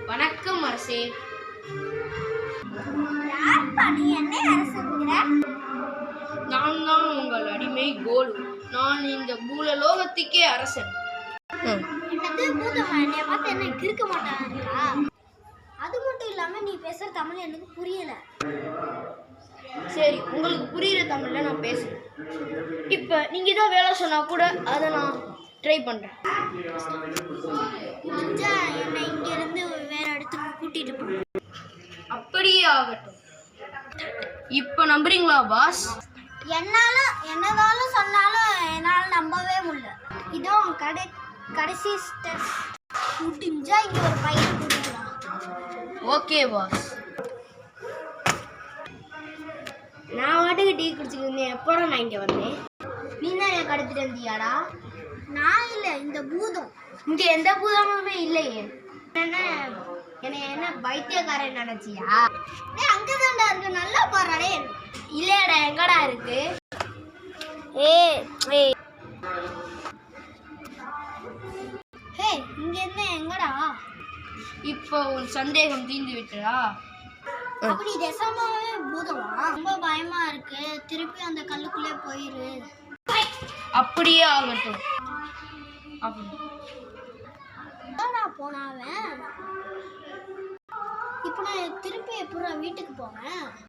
வணக்கம் அரசே. நான் தான் உங்கள் அடிமை கோலு. நான் இந்த பூலோகத்துக்கே அரசன். இருக்க மாட்டாங்கக்கா. அது மட்டும் இல்லாம நீ பேசுற தமிழ் எனக்கு புரியல. சரி, உங்களுக்கு புரியுற தமிழ்ல நான் பேசுறேன். இப்ப நீங்க ஏதோ வேலை சொன்னா கூட அதை நான் ட்ரை பண்றேன். முடிஞ்சா என்னை இங்க இருந்து வேற இடத்துக்கு கூட்டிட்டு போ. அப்படியே ஆகட்டும். இப்ப நம்புறீங்களா பாஸ்? என்னதாலும் சொன்னாலும் என்னால நம்பவே முடியல. இதோ கடைசி ஸ்டெப். முடிஞ்சா இங்க ஒரு பையன் கூட்டிடலாம். Okay pass. நான் வாட்டுக்கு டீ குடிச்சுட்டு இருந்தேன். எப்போடா நான் இங்க வந்தேன்? நீ தான் என் கடத்திட்டு வந்தியாடா? நான் இல்ல, இந்த பூதம். இங்க எந்த பூதமுமே இல்லையே. என்ன பைத்தியக்காரன் நினைச்சியா? அங்கதான்டா இருக்கு, நல்லா பாருடே. இல்லையாடா, எங்கடா இருக்கு? இங்க என்ன எங்கடா? இப்போ உன் சந்தேகம் தீர்ந்து விட்டதா? அப்படி நெசமாவே பூதமா? ரொம்ப பயமா இருக்கு. திருப்பி அந்த கல்லுக்குள்ளே போயிரு. அப்படியே ஆகட்டும். போனாவன். இப்போ நான் திருப்பி எப்போ வீட்டுக்கு போவேன்?